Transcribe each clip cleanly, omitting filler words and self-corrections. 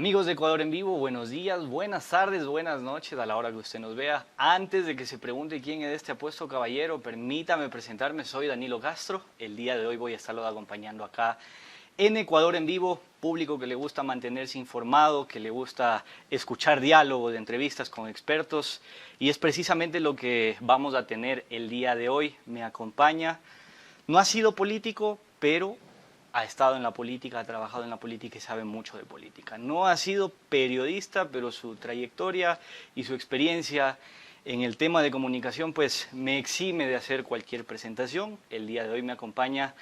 Amigos de Ecuador en Vivo, buenos días, buenas tardes, buenas noches a la hora que usted nos vea. Antes de que se pregunte quién es este apuesto caballero, permítame presentarme, soy Danilo Castro. El día de hoy voy a estarlo acompañando acá en Ecuador en Vivo, público que le gusta mantenerse informado, que le gusta escuchar diálogos, entrevistas con expertos, y es precisamente lo que vamos a tener el día de hoy. Me acompaña, no ha sido político, pero ha estado en la política, ha trabajado en la política y sabe mucho de política. No ha sido periodista, pero su trayectoria y su experiencia en el tema de comunicación pues me exime de hacer cualquier presentación. El día de hoy me acompaña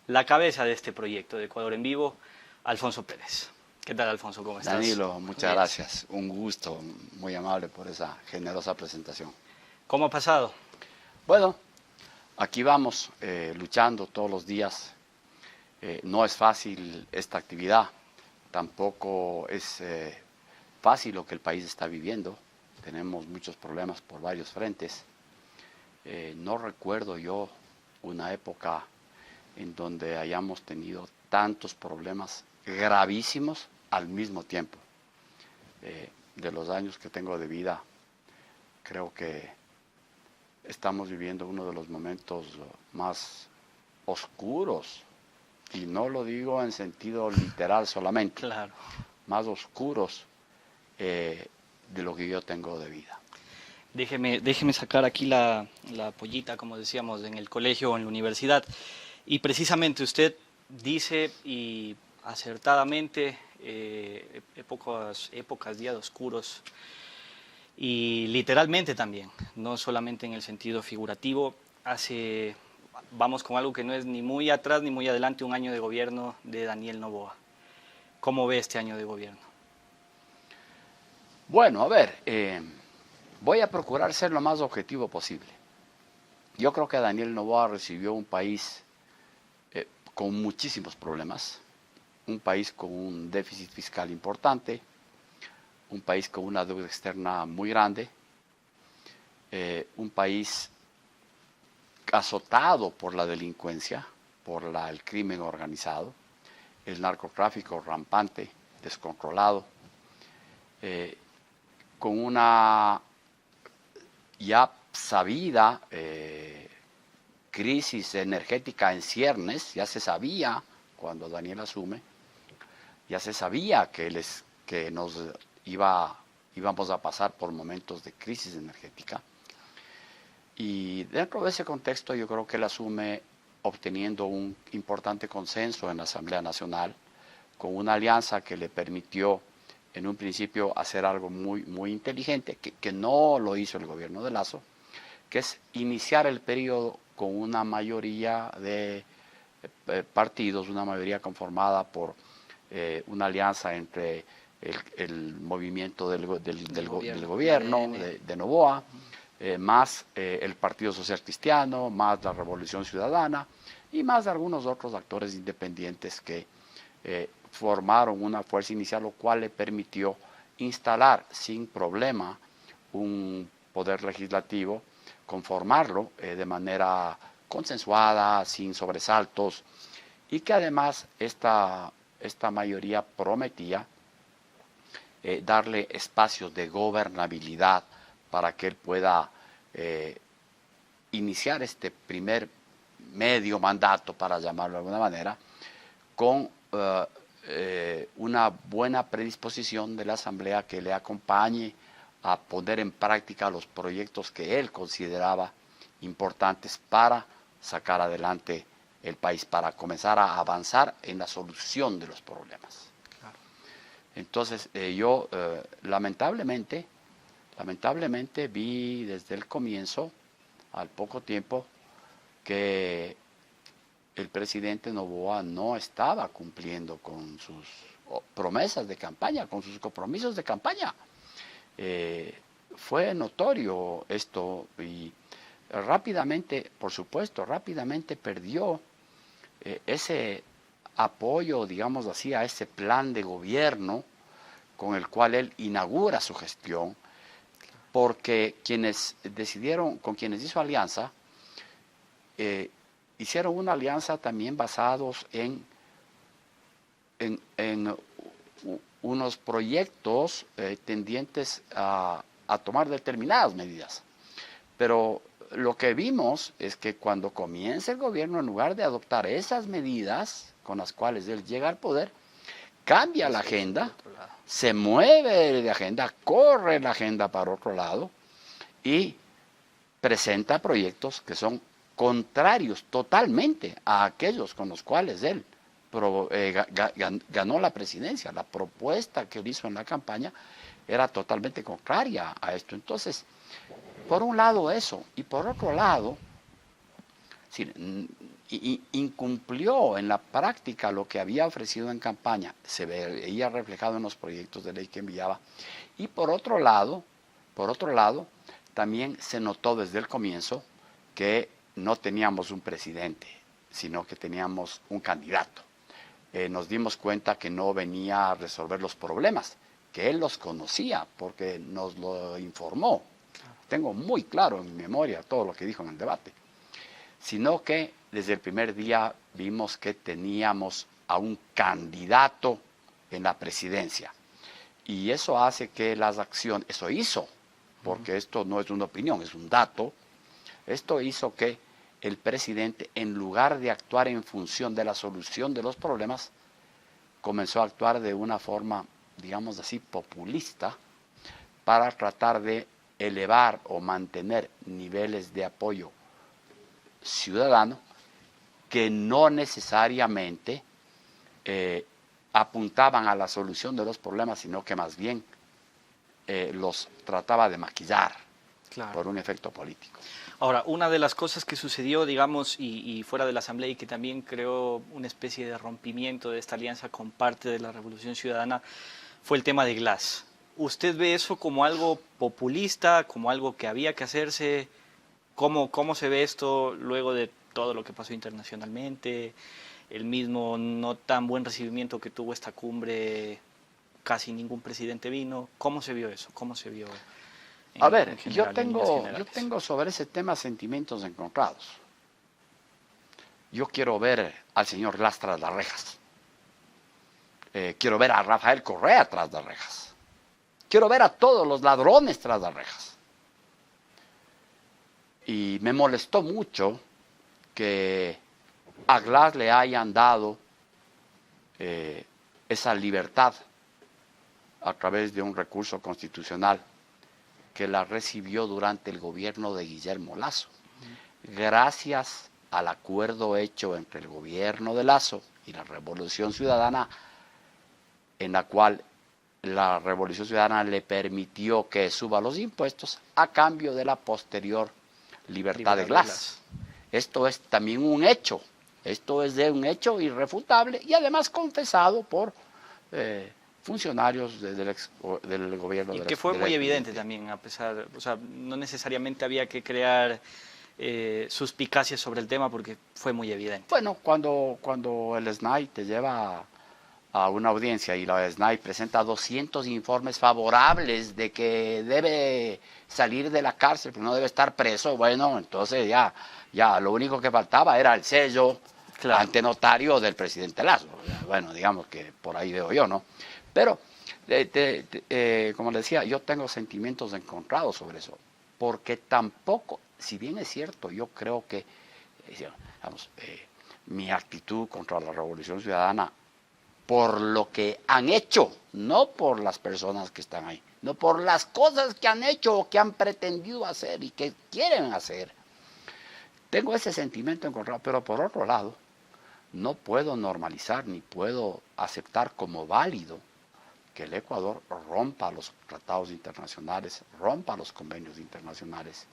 la cabeza de este proyecto de Ecuador en Vivo, Alfonso Pérez. ¿Qué tal, Alfonso? ¿Cómo estás? Danilo, muchas gracias. Un gusto, muy amable por esa generosa presentación. ¿Cómo ha pasado? Bueno, aquí vamos luchando todos los días. No es fácil esta actividad, tampoco es fácil lo que el país está viviendo. Tenemos muchos problemas por varios frentes. No recuerdo yo una época en donde hayamos tenido tantos problemas gravísimos al mismo tiempo. De los años que tengo de vida, creo que estamos viviendo uno de los momentos más oscuros, y no lo digo en sentido literal solamente, Claro. más oscuros de lo que yo tengo de vida. Déjeme sacar aquí la pollita, como decíamos, en el colegio o en la universidad. Y precisamente usted dice, y acertadamente, épocas, días oscuros, y literalmente también, no solamente en el sentido figurativo. Vamos con algo que no es ni muy atrás ni muy adelante, un año de gobierno de Daniel Noboa. ¿Cómo ve este año de gobierno? Bueno, a ver, voy a procurar ser lo más objetivo posible. Yo creo que Daniel Noboa recibió un país con muchísimos problemas, un país con un déficit fiscal importante, un país con una deuda externa muy grande, un país azotado por la delincuencia, por el crimen organizado, el narcotráfico rampante, descontrolado, con una ya sabida crisis energética en ciernes. Ya se sabía cuando Daniel asume, ya se sabía que íbamos a pasar por momentos de crisis energética. Y dentro de ese contexto yo creo que él asume obteniendo un importante consenso en la Asamblea Nacional, con una alianza que le permitió en un principio hacer algo muy, muy inteligente, que no lo hizo el gobierno de Lazo, que es iniciar el periodo con una mayoría de partidos, una mayoría conformada por una alianza entre el movimiento del gobierno de Noboa, más el Partido Social Cristiano, más la Revolución Ciudadana y más algunos otros actores independientes que formaron una fuerza inicial, lo cual le permitió instalar sin problema un poder legislativo, conformarlo de manera consensuada, sin sobresaltos, y que además esta mayoría prometía darle espacios de gobernabilidad para que él pueda iniciar este primer medio mandato, para llamarlo de alguna manera, con una buena predisposición de la Asamblea que le acompañe a poner en práctica los proyectos que él consideraba importantes para sacar adelante el país, para comenzar a avanzar en la solución de los problemas. Claro. Entonces yo lamentablemente vi desde el comienzo, al poco tiempo, que el presidente Noboa no estaba cumpliendo con sus promesas de campaña, con sus compromisos de campaña. Fue notorio esto y rápidamente, por supuesto, perdió ese apoyo, digamos así, a ese plan de gobierno con el cual él inaugura su gestión, porque con quienes hizo alianza, hicieron una alianza también basados en unos proyectos tendientes a tomar determinadas medidas. Pero lo que vimos es que cuando comienza el gobierno, en lugar de adoptar esas medidas con las cuales él llega al poder, cambia la agenda, se mueve de agenda, corre la agenda para otro lado y presenta proyectos que son contrarios totalmente a aquellos con los cuales él ganó la presidencia. La propuesta que él hizo en la campaña era totalmente contraria a esto. Entonces, por un lado eso, y por otro lado, incumplió en la práctica lo que había ofrecido en campaña, se veía reflejado en los proyectos de ley que enviaba, y por otro lado, también se notó desde el comienzo que no teníamos un presidente, sino que teníamos un candidato. Nos dimos cuenta que no venía a resolver los problemas, que él los conocía porque nos lo informó. Tengo muy claro en mi memoria todo lo que dijo en el debate. Sino que desde el primer día vimos que teníamos a un candidato en la presidencia. Y eso hace que las acciones, eso hizo, porque esto no es una opinión, es un dato, esto hizo que el presidente, en lugar de actuar en función de la solución de los problemas, comenzó a actuar de una forma, digamos así, populista, para tratar de elevar o mantener niveles de apoyo ciudadano que no necesariamente apuntaban a la solución de los problemas, sino que más bien los trataba de maquillar por un efecto político. Ahora, una de las cosas que sucedió, digamos, y fuera de la Asamblea y que también creó una especie de rompimiento de esta alianza con parte de la Revolución Ciudadana fue el tema de Glass. ¿Usted ve eso como algo populista, como algo que había que hacerse? ¿Cómo se ve esto luego de todo lo que pasó internacionalmente? El mismo no tan buen recibimiento que tuvo esta cumbre, casi ningún presidente vino. ¿Cómo se vio eso? ¿Cómo se vio? A ver, yo tengo sobre ese tema sentimientos encontrados. Yo quiero ver al señor Glass tras las rejas. Quiero ver a Rafael Correa tras las rejas. Quiero ver a todos los ladrones tras las rejas. Y me molestó mucho que a Glass le hayan dado esa libertad a través de un recurso constitucional que la recibió durante el gobierno de Guillermo Lasso. Gracias al acuerdo hecho entre el gobierno de Lasso y la Revolución Ciudadana, en la cual la Revolución Ciudadana le permitió que suba los impuestos a cambio de la posterior libertad de Glass. Esto es también un hecho, esto es de un hecho irrefutable y además confesado por funcionarios del gobierno. Y que fue muy evidente también, a pesar, o sea, no necesariamente había que crear suspicacias sobre el tema porque fue muy evidente. Bueno, cuando el SNAI te lleva a una audiencia y la SNAI presenta 200 informes favorables de que debe salir de la cárcel, pero no debe estar preso, bueno, entonces ya lo único que faltaba era el sello ante notario del presidente Lasso. Bueno, digamos que por ahí veo yo, ¿no? Pero, como le decía, yo tengo sentimientos encontrados sobre eso, porque tampoco, si bien es cierto, yo creo que, digamos, mi actitud contra la Revolución Ciudadana, por lo que han hecho, no por las personas que están ahí, no por las cosas que han hecho o que han pretendido hacer y que quieren hacer, tengo ese sentimiento encontrado, pero por otro lado, no puedo normalizar ni puedo aceptar como válido que el Ecuador rompa los tratados internacionales, rompa los convenios internacionales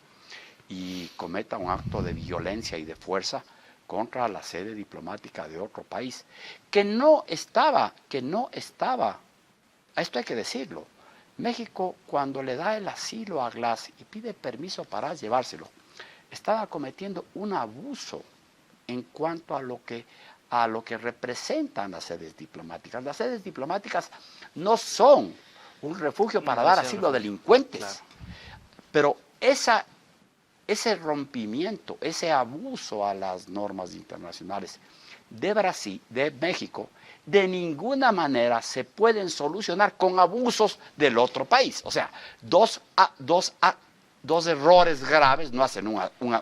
y cometa un acto de violencia y de fuerza contra la sede diplomática de otro país, que no estaba, esto hay que decirlo, México cuando le da el asilo a Glass y pide permiso para llevárselo, estaba cometiendo un abuso en cuanto a lo que representan las sedes diplomáticas. Las sedes diplomáticas no son un refugio para dar asilo a delincuentes, claro. Pero ese rompimiento, ese abuso a las normas internacionales de Brasil, de México, de ninguna manera se pueden solucionar con abusos del otro país. O sea, dos errores graves no hacen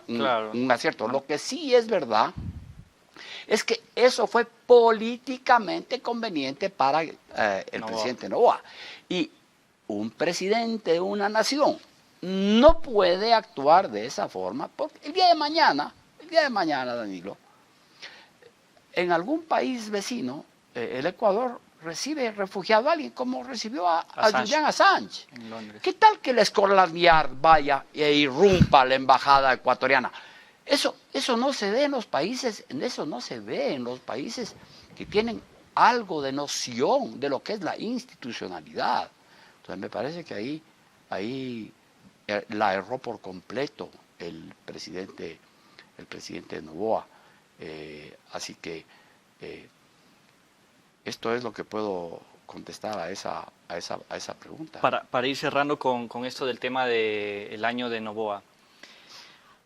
Claro. un acierto. Lo que sí es verdad es que eso fue políticamente conveniente para el presidente Noboa. Y un presidente de una nación no puede actuar de esa forma, porque el día de mañana, Danilo, en algún país vecino, el Ecuador recibe refugiado a alguien, como recibió a Julian Assange. ¿Qué tal que la Scotland Yard vaya e irrumpa la embajada ecuatoriana? Eso no se ve en los países, que tienen algo de noción de lo que es la institucionalidad. Entonces me parece que ahí la erró por completo el presidente Noboa. Así que esto es lo que puedo contestar a esa pregunta. Para ir cerrando con esto del tema del año de Noboa,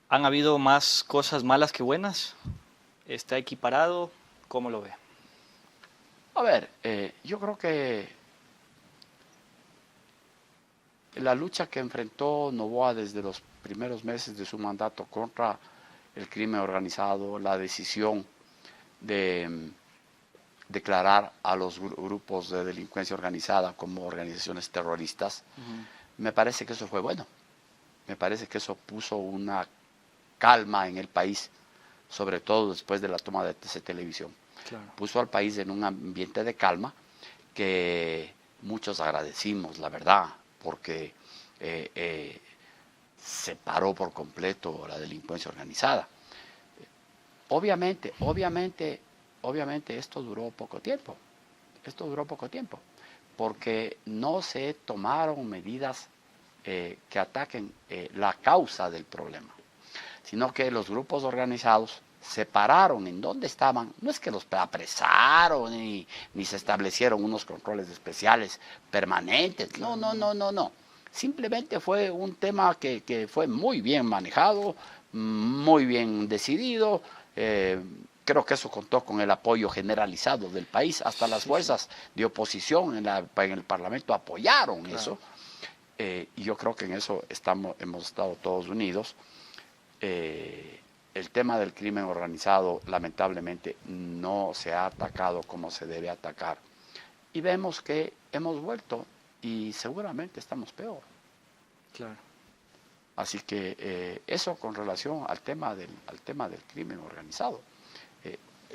¿han habido más cosas malas que buenas? ¿Está equiparado? ¿Cómo lo ve? A ver, yo creo que la lucha que enfrentó Noboa desde los primeros meses de su mandato contra el crimen organizado, la decisión de declarar a los grupos de delincuencia organizada como organizaciones terroristas, me parece que eso fue bueno. Me parece que eso puso una calma en el país, sobre todo después de la toma de TC Televisión. Claro. Puso al país en un ambiente de calma que muchos agradecimos, la verdad, porque se paró por completo la delincuencia organizada. Obviamente esto duró poco tiempo. Porque no se tomaron medidas que ataquen la causa del problema, sino que los grupos organizados se pararon en donde estaban. No es que los apresaron ni se establecieron unos controles especiales permanentes. No. Simplemente fue un tema que fue muy bien manejado, muy bien decidido. Creo que eso contó con el apoyo generalizado del país. Hasta las fuerzas de oposición en el Parlamento apoyaron eso. Y yo creo que en eso hemos estado todos unidos. El tema del crimen organizado, lamentablemente, no se ha atacado como se debe atacar. Y vemos que hemos vuelto y seguramente estamos peor. Claro. Así que eso con relación al tema del crimen organizado.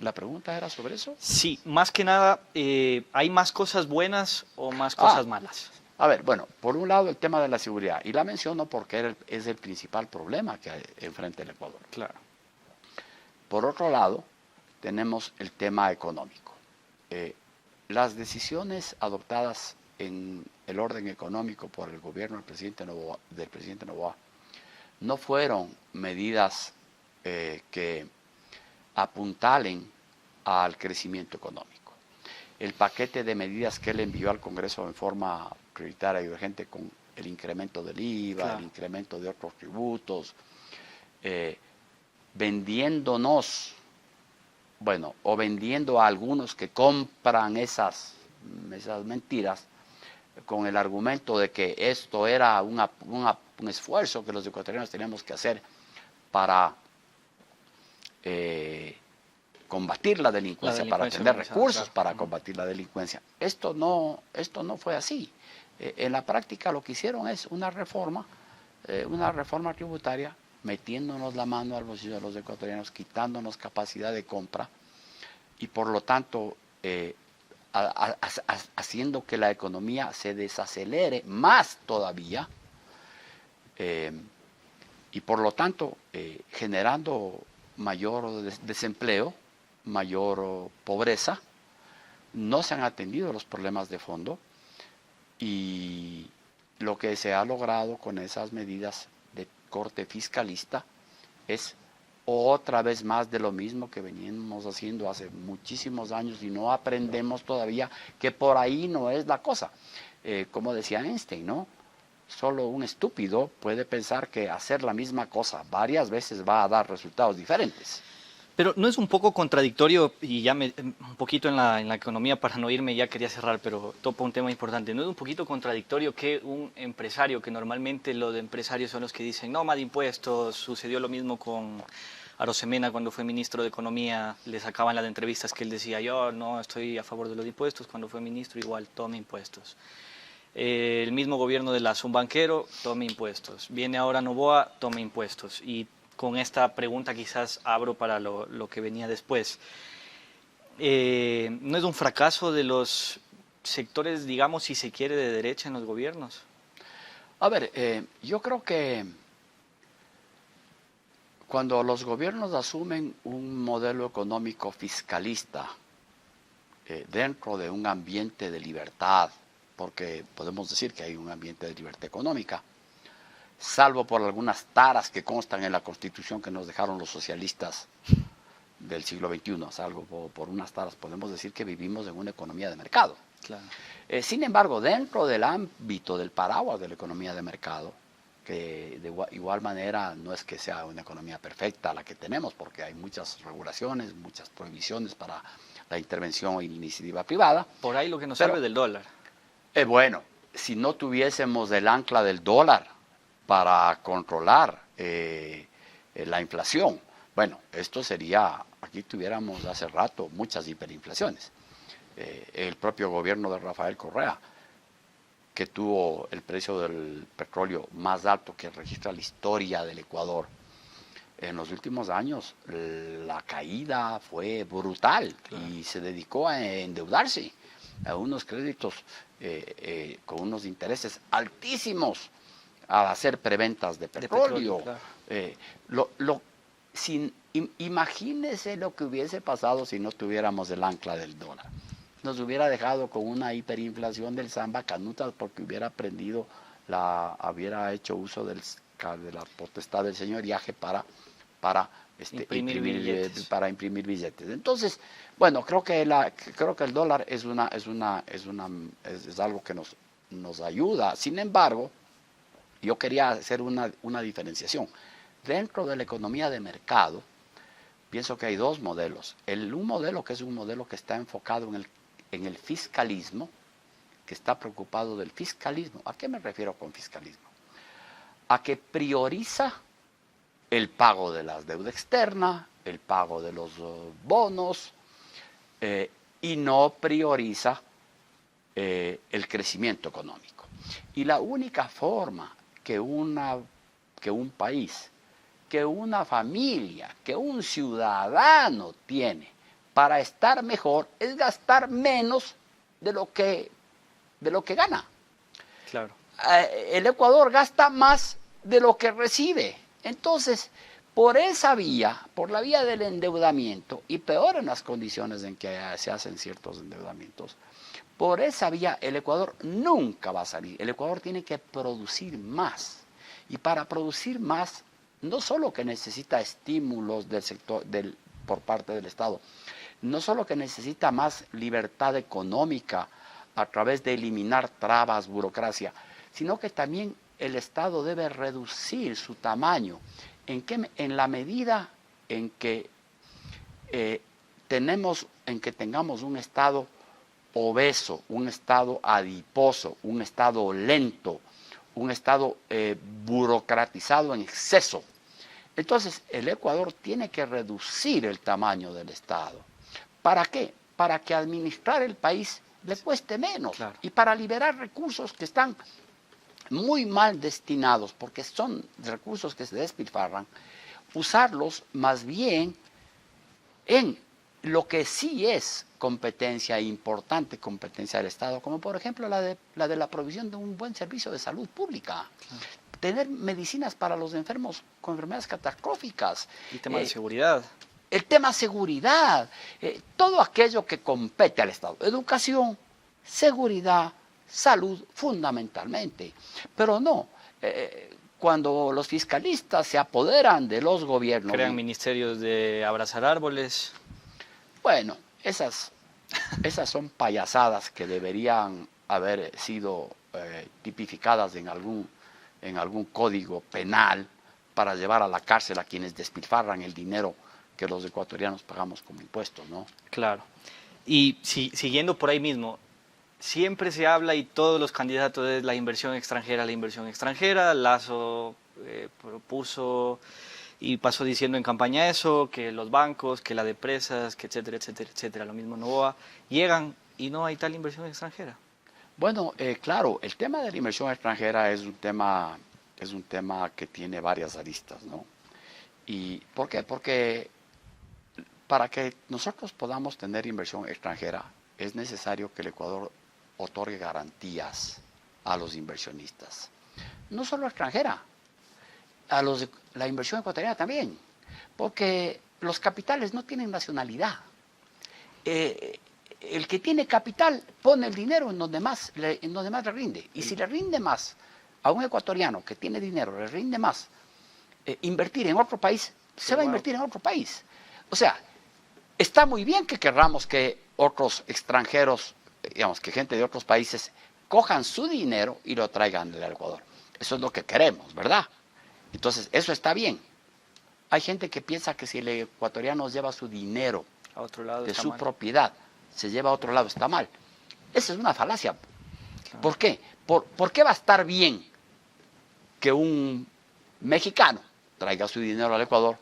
¿La pregunta era sobre eso? Sí, más que nada, ¿hay más cosas buenas o más cosas malas? A ver, bueno, por un lado el tema de la seguridad, y la menciono porque es el principal problema que enfrenta el Ecuador. Claro. Por otro lado, tenemos el tema económico. Las decisiones adoptadas en el orden económico por el gobierno del presidente Noboa no fueron medidas que apuntalen al crecimiento económico. El paquete de medidas que él envió al Congreso en forma prioritaria y urgente con el incremento del IVA, claro, el incremento de otros tributos, vendiéndonos, o vendiendo a algunos que compran esas mentiras con el argumento de que esto era un esfuerzo que los ecuatorianos teníamos que hacer para combatir la delincuencia, para tener recursos, claro, para combatir la delincuencia. Esto no fue así. En la práctica lo que hicieron es una reforma tributaria, metiéndonos la mano al bolsillo de los ecuatorianos, quitándonos capacidad de compra y por lo tanto haciendo que la economía se desacelere más todavía y por lo tanto generando mayor desempleo, mayor pobreza. No se han atendido los problemas de fondo y lo que se ha logrado con esas medidas de corte fiscalista es otra vez más de lo mismo que veníamos haciendo hace muchísimos años y no aprendemos todavía que por ahí no es la cosa. Como decía Einstein, ¿no? Solo un estúpido puede pensar que hacer la misma cosa varias veces va a dar resultados diferentes. Pero no es un poco contradictorio, y ya un poquito en la economía para no irme, ya quería cerrar, pero topa un tema importante. ¿No es un poquito contradictorio que un empresario, que normalmente los de empresarios son los que dicen no más impuestos, sucedió lo mismo con Arosemena cuando fue ministro de Economía, le sacaban las entrevistas que él decía yo no estoy a favor de los impuestos, cuando fue ministro igual tome impuestos. El mismo gobierno de Lazo, un banquero, tome impuestos. Viene ahora Noboa, tome impuestos. Y con esta pregunta quizás abro para lo que venía después. ¿No es un fracaso de los sectores, digamos, si se quiere, de derecha en los gobiernos? A ver, yo creo que cuando los gobiernos asumen un modelo económico fiscalista dentro de un ambiente de libertad, porque podemos decir que hay un ambiente de libertad económica, salvo por algunas taras que constan en la Constitución que nos dejaron los socialistas del siglo XXI, salvo por unas taras, podemos decir que vivimos en una economía de mercado. Claro. Sin embargo, dentro del ámbito del paraguas de la economía de mercado, que de igual manera no es que sea una economía perfecta la que tenemos, porque hay muchas regulaciones, muchas prohibiciones para la intervención y la iniciativa privada. Por ahí lo que nos sirve del dólar. Bueno, si no tuviésemos el ancla del dólar para controlar la inflación, bueno, esto sería, aquí tuviéramos hace rato muchas hiperinflaciones. El propio gobierno de Rafael Correa, que tuvo el precio del petróleo más alto que registra la historia del Ecuador, en los últimos años la caída fue brutal. Claro. Y se dedicó a endeudarse a unos créditos con unos intereses altísimos al hacer preventas de petróleo. Claro. Imagínese lo que hubiese pasado si no tuviéramos el ancla del dólar. Nos hubiera dejado con una hiperinflación del Samba Canutas porque hubiera hecho uso de la potestad del señoriaje para imprimir billetes. Entonces, bueno, creo que el dólar es algo que nos ayuda. Sin embargo, yo quería hacer una diferenciación. Dentro de la economía de mercado, pienso que hay dos modelos. Un modelo que es un modelo que está enfocado en el fiscalismo, que está preocupado del fiscalismo. ¿A qué me refiero con fiscalismo? A que prioriza el pago de la deuda externa, el pago de los bonos, y no prioriza el crecimiento económico. Y la única forma que un país, que una familia, que un ciudadano tiene para estar mejor es gastar menos de lo que gana. Claro. El Ecuador gasta más de lo que recibe. Entonces, por esa vía, por la vía del endeudamiento, y peor en las condiciones en que se hacen ciertos endeudamientos, por esa vía el Ecuador nunca va a salir. El Ecuador tiene que producir más. Y para producir más, no solo que necesita estímulos del sector, por parte del Estado, no solo que necesita más libertad económica a través de eliminar trabas, burocracia, sino que también el Estado debe reducir su tamaño. En la medida en que tengamos un Estado obeso, un Estado adiposo, un Estado lento, un Estado burocratizado en exceso. Entonces, el Ecuador tiene que reducir el tamaño del Estado. ¿Para qué? Para que administrar el país le cueste menos. Claro. Y para liberar recursos que están muy mal destinados, porque son recursos que se despilfarran, usarlos más bien en lo que sí es importante competencia del Estado, como por ejemplo la de la provisión de un buen servicio de salud pública. Claro. Tener medicinas para los enfermos con enfermedades catastróficas. El tema de seguridad. El tema seguridad, todo aquello que compete al Estado. Educación, seguridad, salud, fundamentalmente. Pero no, cuando los fiscalistas se apoderan de los gobiernos... Crean ministerios de abrazar árboles. Bueno, esas son payasadas que deberían haber sido tipificadas en algún código penal para llevar a la cárcel a quienes despilfarran el dinero que los ecuatorianos pagamos como impuestos, ¿no? Claro. Y siguiendo por ahí mismo, siempre se habla y todos los candidatos es la inversión extranjera, la inversión extranjera. Lazo propuso y pasó diciendo en campaña eso, que los bancos, que la de presas, que etcétera, etcétera, etcétera. Lo mismo Novoa. Llegan y no hay tal inversión extranjera. Bueno, claro, el tema de la inversión extranjera es un tema que tiene varias aristas, ¿no? ¿Y por qué? Porque para que nosotros podamos tener inversión extranjera es necesario que el Ecuador otorgue garantías a los inversionistas. No solo extranjera, la inversión ecuatoriana también, porque los capitales no tienen nacionalidad. El que tiene capital pone el dinero en donde más le rinde. Y si le rinde más a un ecuatoriano que tiene dinero, le rinde más invertir en otro país, se va a invertir en otro país. O sea, está muy bien que querramos que otros extranjeros, digamos, que gente de otros países cojan su dinero y lo traigan al Ecuador. Eso es lo que queremos, ¿verdad? Entonces, eso está bien. Hay gente que piensa que si el ecuatoriano lleva su dinero A otro lado de está su mal. propiedad, se lleva a otro lado, está mal. Esa es una falacia. Claro. ¿Por qué? ¿Por qué va a estar bien que un mexicano traiga su dinero al Ecuador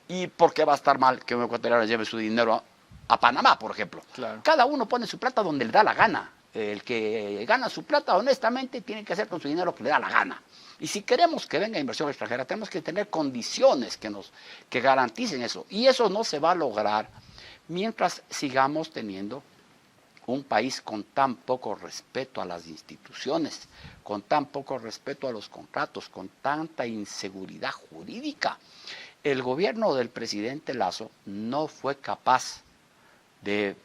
y por qué va a estar mal que un ecuatoriano lleve su dinero a Panamá, por ejemplo? Claro. Cada uno pone su plata donde le da la gana. El que gana su plata honestamente tiene que hacer con su dinero lo que le da la gana. Y si queremos que venga inversión extranjera, tenemos que tener condiciones que garanticen eso. Y eso no se va a lograr mientras sigamos teniendo un país con tan poco respeto a las instituciones, con tan poco respeto a los contratos, con tanta inseguridad jurídica. El gobierno del presidente Lazo no fue capaz de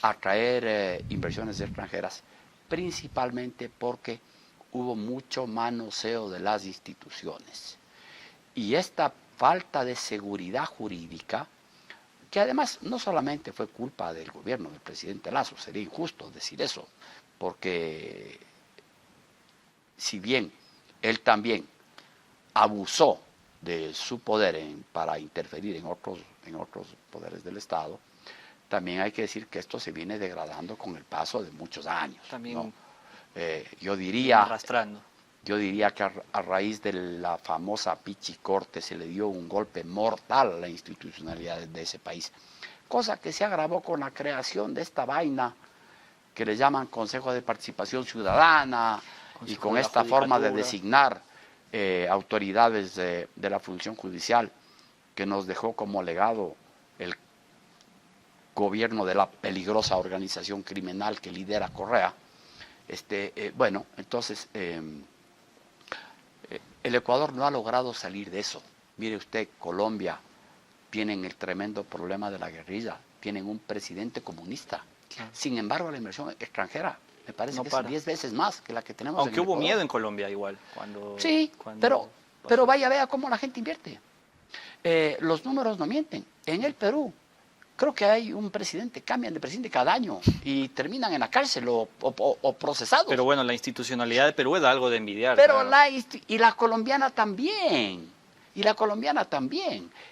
atraer inversiones extranjeras, principalmente porque hubo mucho manoseo de las instituciones. Y esta falta de seguridad jurídica, que además no solamente fue culpa del gobierno del presidente Lazo, sería injusto decir eso, porque si bien él también abusó de su poder para interferir en otros poderes del Estado, también hay que decir que esto se viene degradando con el paso de muchos años. También ¿no? Yo diría arrastrando. Yo diría que a raíz de la famosa Pichicorte se le dio un golpe mortal a la institucionalidad de ese país, cosa que se agravó con la creación de esta vaina que le llaman Consejo de Participación Ciudadana y con esta forma de designar autoridades de la función judicial que nos dejó como legado el gobierno de la peligrosa organización criminal que lidera Correa. Bueno, entonces el Ecuador no ha logrado salir de eso. Mire usted, Colombia, tienen el tremendo problema de la guerrilla, tienen un presidente comunista. Claro. Sin embargo, la inversión extranjera me parece que es 10 veces más que la que tenemos en el Ecuador. Aunque hubo miedo en Colombia igual. Sí, pero vea cómo la gente invierte. Los números no mienten. En el Perú, creo que hay un presidente, cambian de presidente cada año y terminan en la cárcel o procesados. Pero bueno, la institucionalidad de Perú es algo de envidiar. Pero claro. Y la colombiana también.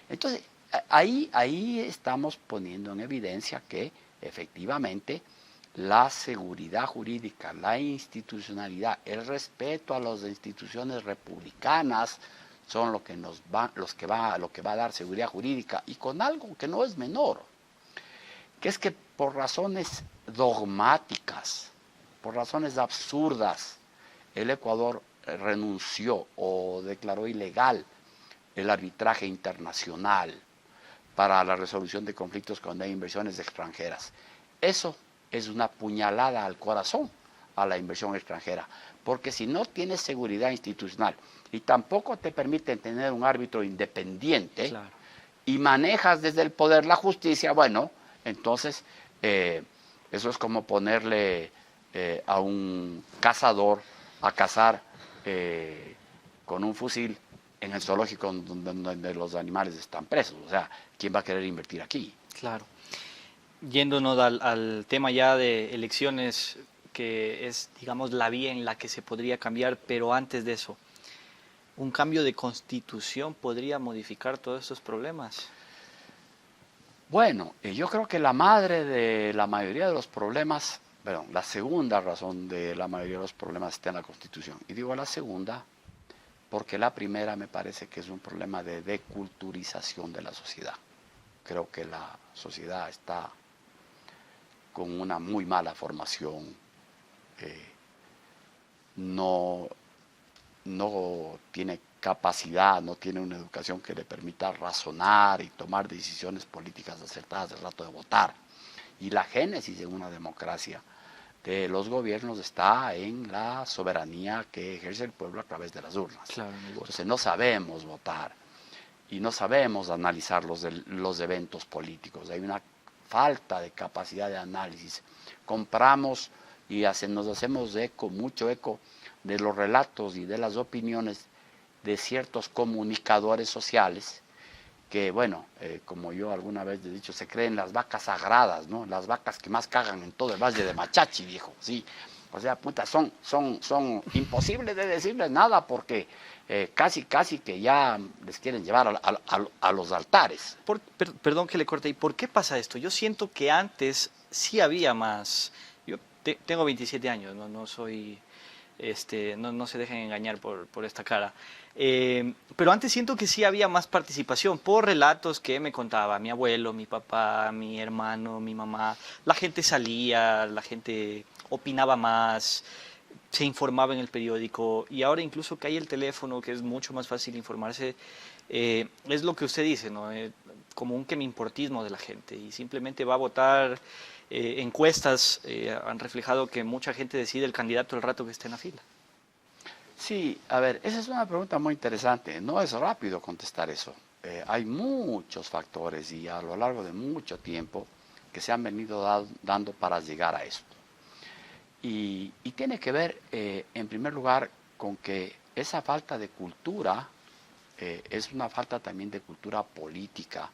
Entonces, ahí estamos poniendo en evidencia que efectivamente la seguridad jurídica, la institucionalidad, el respeto a las instituciones republicanas son lo que va a dar seguridad jurídica, y con algo que no es menor, que es que por razones dogmáticas, por razones absurdas, el Ecuador renunció o declaró ilegal el arbitraje internacional para la resolución de conflictos cuando hay inversiones extranjeras. Eso es una puñalada al corazón a la inversión extranjera, porque si no tienes seguridad institucional y tampoco te permiten tener un árbitro independiente, claro, y manejas desde el poder la justicia, bueno, entonces eso es como ponerle a un cazador a cazar con un fusil en el zoológico donde los animales están presos. O sea, ¿quién va a querer invertir aquí? Claro. Yéndonos al tema ya de elecciones, que es, digamos, la vía en la que se podría cambiar, pero antes de eso, ¿un cambio de constitución podría modificar todos estos problemas? Bueno, yo creo que la madre de la mayoría de los problemas, bueno, la segunda razón de la mayoría de los problemas está en la Constitución. Y digo la segunda porque la primera me parece que es un problema de deculturización de la sociedad. Creo que la sociedad está con una muy mala formación, no, no tiene capacidad, no tiene una educación que le permita razonar y tomar decisiones políticas acertadas al rato de votar. Y la génesis en una democracia de los gobiernos está en la soberanía que ejerce el pueblo a través de las urnas. Claro, entonces no sabemos votar y no sabemos analizar los eventos políticos. Hay una falta de capacidad de análisis. Compramos y nos hacemos eco, mucho eco, de los relatos y de las opiniones de ciertos comunicadores sociales que, bueno, como yo alguna vez he dicho, se creen las vacas sagradas, ¿no? Las vacas que más cagan en todo el valle de Machachi, viejo, sí. O sea, puta, son imposibles de decirles nada porque casi que ya les quieren llevar a los altares. Perdón que le corte, ¿y por qué pasa esto? Yo siento que antes sí había más. Yo tengo 27 años, no soy... no se dejen engañar por esta cara. Pero antes siento que sí había más participación por relatos que me contaba mi abuelo, mi papá, mi hermano, mi mamá. La gente salía, la gente opinaba más, se informaba en el periódico y ahora incluso que hay el teléfono, que es mucho más fácil informarse, es lo que usted dice, ¿no? Como un quemimportismo de la gente y simplemente va a votar. Encuestas han reflejado que mucha gente decide el candidato el rato que esté en la fila. Sí, a ver, esa es una pregunta muy interesante. No es rápido contestar eso. Hay muchos factores y a lo largo de mucho tiempo que se han venido dando para llegar a esto. Y tiene que ver, en primer lugar, con que esa falta de cultura es una falta también de cultura política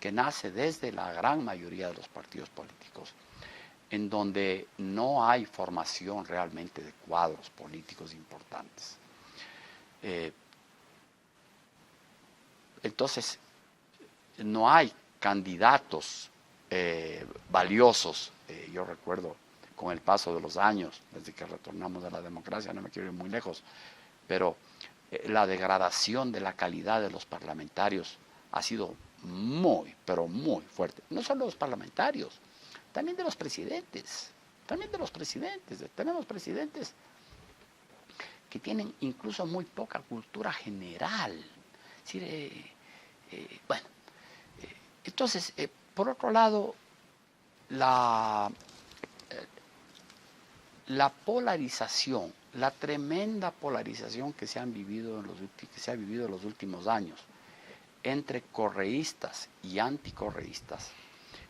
que nace desde la gran mayoría de los partidos políticos, en donde no hay formación realmente de cuadros políticos importantes. Entonces, no hay candidatos valiosos. Yo recuerdo con el paso de los años, desde que retornamos a la democracia, no me quiero ir muy lejos, pero la degradación de la calidad de los parlamentarios ha sido muy, pero muy fuerte. No solo de los parlamentarios, también de los presidentes. Tenemos presidentes que tienen incluso muy poca cultura general. Es decir, bueno, entonces, por otro lado, la polarización, la tremenda polarización que se ha vivido en los últimos años entre correístas y anticorreístas,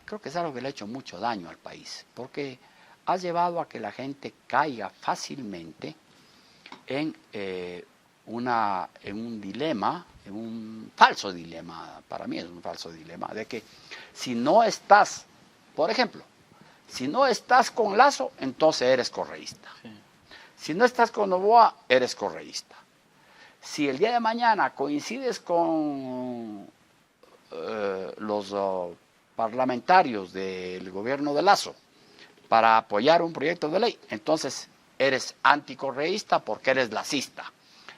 creo que es algo que le ha hecho mucho daño al país, porque ha llevado a que la gente caiga fácilmente en un dilema, en un falso dilema, para mí es un falso dilema, de que si no estás, por ejemplo, si no estás con Lasso, entonces eres correísta. Sí. Si no estás con Noboa, eres correísta. Si el día de mañana coincides con los parlamentarios del gobierno de Lasso para apoyar un proyecto de ley, entonces eres anticorreísta porque eres lacista.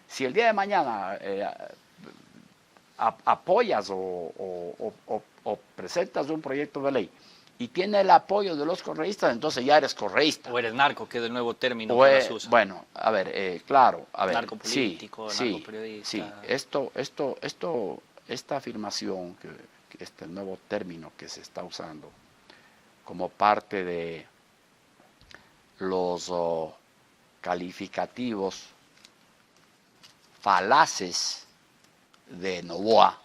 Si el día de mañana apoyas o presentas un proyecto de ley y tiene el apoyo de los correístas, entonces ya eres correísta. O eres narco, que es el nuevo término que se usa. Bueno, a ver, claro, a ver. Narco político, narco periodista. Sí, esta afirmación, este nuevo término que se está usando como parte de los calificativos falaces de Noboa,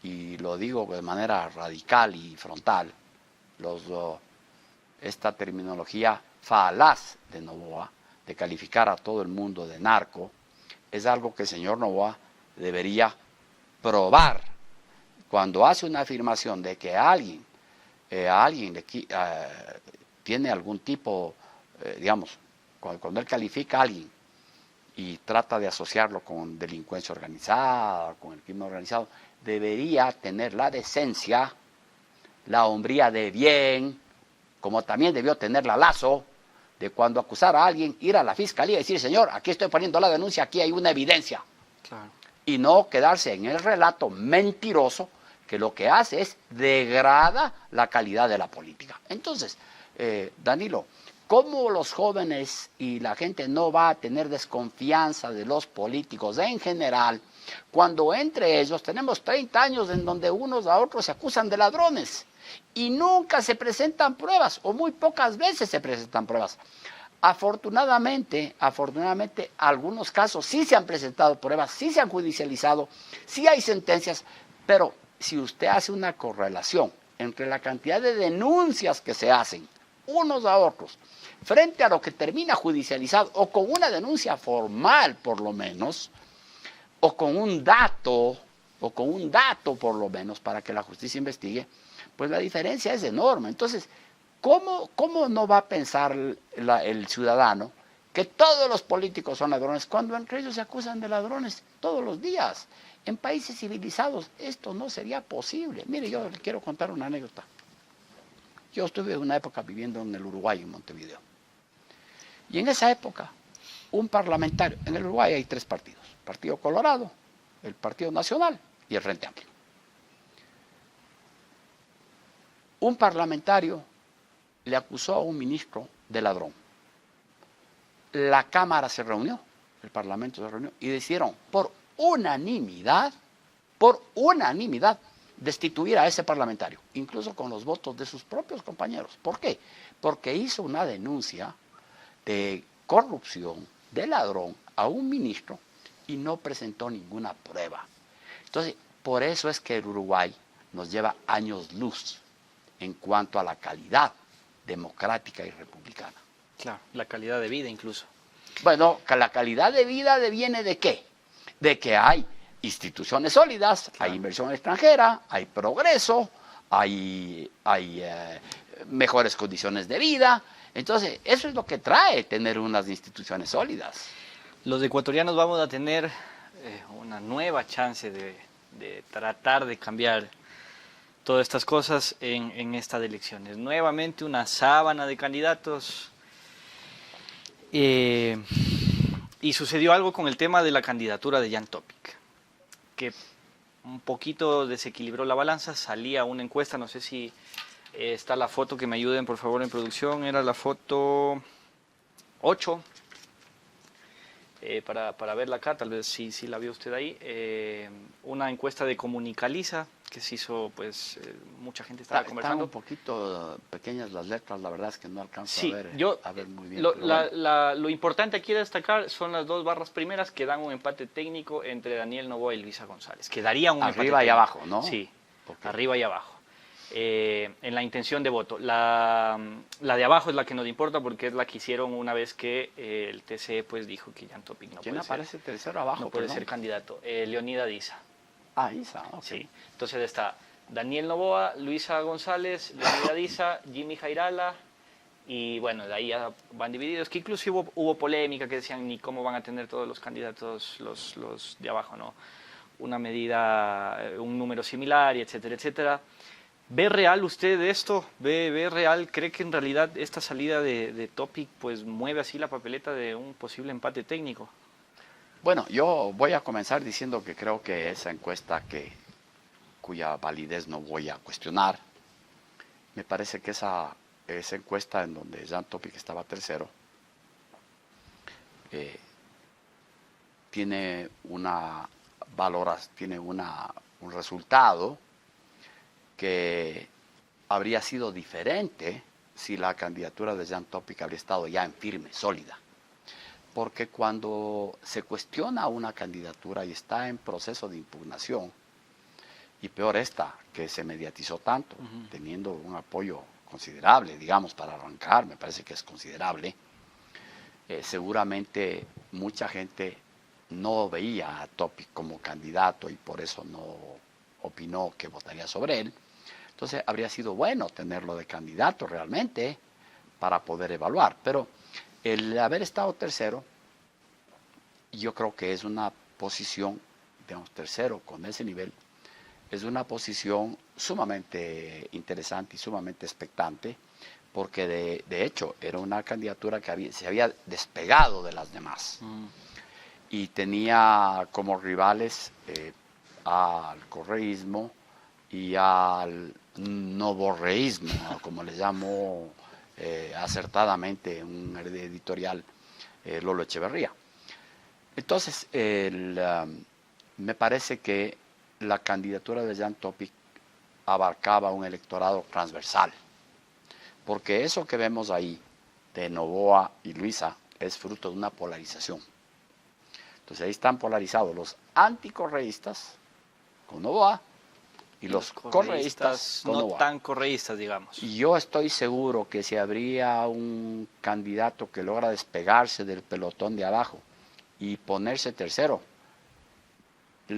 y lo digo de manera radical y frontal, esta terminología falaz de Noboa, de calificar a todo el mundo de narco, es algo que el señor Noboa debería probar. Cuando hace una afirmación de que alguien tiene algún tipo, digamos, cuando él califica a alguien y trata de asociarlo con delincuencia organizada, con el crimen organizado, debería tener la decencia la hombría de bien, como también debió tenerla Lazo, de cuando acusara a alguien, ir a la fiscalía y decir, señor, aquí estoy poniendo la denuncia, aquí hay una evidencia. Claro. Y no quedarse en el relato mentiroso que lo que hace es degrada la calidad de la política. Entonces, Danilo, ¿cómo los jóvenes y la gente no va a tener desconfianza de los políticos en general cuando entre ellos tenemos 30 años en donde unos a otros se acusan de ladrones y nunca se presentan pruebas o muy pocas veces se presentan pruebas? Afortunadamente, algunos casos sí se han presentado pruebas, sí se han judicializado, sí hay sentencias, pero si usted hace una correlación entre la cantidad de denuncias que se hacen unos a otros, frente a lo que termina judicializado, o con una denuncia formal por lo menos, o con un dato por lo menos para que la justicia investigue, pues la diferencia es enorme. Entonces, ¿cómo no va a pensar el ciudadano que todos los políticos son ladrones cuando entre ellos se acusan de ladrones todos los días? En países civilizados esto no sería posible. Mire, yo le quiero contar una anécdota. Yo estuve una época viviendo en el Uruguay, en Montevideo. Y en esa época, un parlamentario, en el Uruguay hay 3 partidos, el Partido Colorado, el Partido Nacional y el Frente Amplio. Un parlamentario le acusó a un ministro de ladrón. La Cámara se reunió, el Parlamento se reunió y decidieron por unanimidad, destituir a ese parlamentario, incluso con los votos de sus propios compañeros. ¿Por qué? Porque hizo una denuncia de corrupción, de ladrón, a un ministro y no presentó ninguna prueba. Entonces, por eso es que el Uruguay nos lleva años luz en cuanto a la calidad democrática y republicana. Claro, la calidad de vida incluso. Bueno, la calidad de vida viene ¿de qué? De que hay instituciones sólidas, claro, hay inversión extranjera, hay progreso, hay mejores condiciones de vida. Entonces, eso es lo que trae tener unas instituciones sólidas. Los ecuatorianos vamos a tener una nueva chance de tratar de cambiar todas estas cosas en estas elecciones. Nuevamente una sábana de candidatos. Y sucedió algo con el tema de la candidatura de Jan Topic, que un poquito desequilibró la balanza. Salía una encuesta, no sé si está la foto, que me ayuden por favor en producción, era la foto 8, para verla acá, tal vez sí la vio usted ahí, una encuesta de Comunicaliza, que se hizo, pues mucha gente estaba conversando. Están un poquito pequeñas las letras, la verdad es que no alcanzo sí, a ver muy bien. Lo importante aquí a destacar son las 2 barras primeras que dan un empate técnico entre Daniel Noboa y Luisa González, que daría un empate arriba y técnico. Abajo, ¿no? Sí, okay. Arriba y abajo. En la intención de voto. La de abajo es la que nos importa porque es la que hicieron una vez que el TCE pues dijo que Jan Topic no ¿Quién puede aparece tercero abajo? No puede ser candidato. Leonida Diza. Ah, Isa, ok. Sí. Entonces está Daniel Noboa, Luisa González, Leonida Diza, Jimmy Jairala, y bueno, de ahí ya van divididos, que incluso hubo polémica, que decían ni cómo van a tener todos los candidatos los de abajo, ¿no? Una medida, un número similar, y etcétera, etcétera. ¿Ve real usted esto? ¿Ve real? ¿Cree que en realidad esta salida de Topic pues mueve así la papeleta de un posible empate técnico? Bueno, yo voy a comenzar diciendo que creo que esa encuesta cuya validez no voy a cuestionar, me parece que esa encuesta en donde Jan Topic estaba tercero tiene un resultado que habría sido diferente si la candidatura de Jan Topic habría estado ya en firme, sólida. Porque cuando se cuestiona una candidatura y está en proceso de impugnación, y peor esta, que se mediatizó tanto, teniendo un apoyo considerable, digamos, para arrancar, me parece que es considerable, seguramente mucha gente no veía a Topic como candidato y por eso no opinó que votaría sobre él. Entonces habría sido bueno tenerlo de candidato realmente para poder evaluar. Pero el haber estado tercero, yo creo que es una posición, digamos, tercero con ese nivel, es una posición sumamente interesante y sumamente expectante, porque de hecho era una candidatura que se había despegado de las demás y tenía como rivales al correísmo y al novorreísmo, ¿no? Como le llamó acertadamente un editorial Lolo Echeverría. Entonces, me parece que la candidatura de Jan Topic abarcaba un electorado transversal, porque eso que vemos ahí de Novoa y Luisa es fruto de una polarización. Entonces ahí están polarizados los anticorreístas con Novoa y los correístas con no Novoa. tan correístas, digamos. Y yo estoy seguro que si habría un candidato que logra despegarse del pelotón de abajo y ponerse tercero,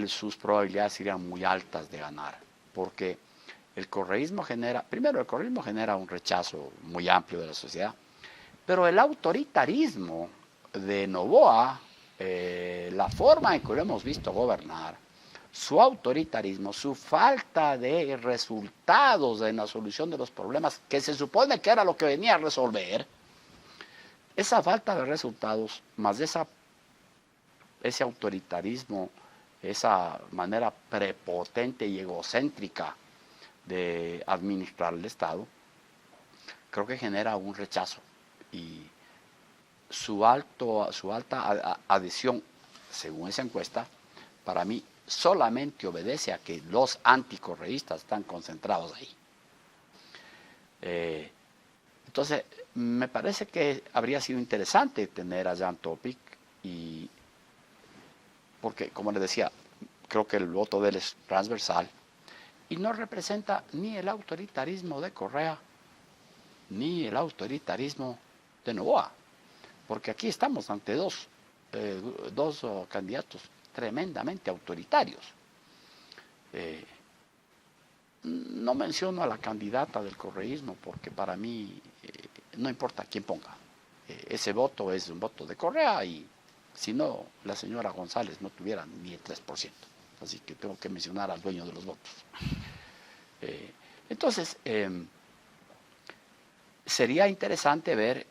sus probabilidades serían muy altas de ganar, porque el correísmo genera un rechazo muy amplio de la sociedad, pero el autoritarismo de Novoa, la forma en que lo hemos visto gobernar, su autoritarismo, su falta de resultados en la solución de los problemas, que se supone que era lo que venía a resolver, esa falta de resultados, más ese autoritarismo, esa manera prepotente y egocéntrica de administrar el Estado, creo que genera un rechazo. Y su alta adhesión, según esa encuesta, para mí solamente obedece a que los anticorreístas están concentrados ahí. Entonces, me parece que habría sido interesante tener a Jan Topic, porque, como les decía, creo que el voto de él es transversal y no representa ni el autoritarismo de Correa ni el autoritarismo de Novoa, porque aquí estamos ante dos candidatos tremendamente autoritarios. No menciono a la candidata del correísmo porque para mí no importa quién ponga. Ese voto es un voto de Correa y si no, la señora González no tuviera ni el 3%. Así que tengo que mencionar al dueño de los votos. Entonces, sería interesante ver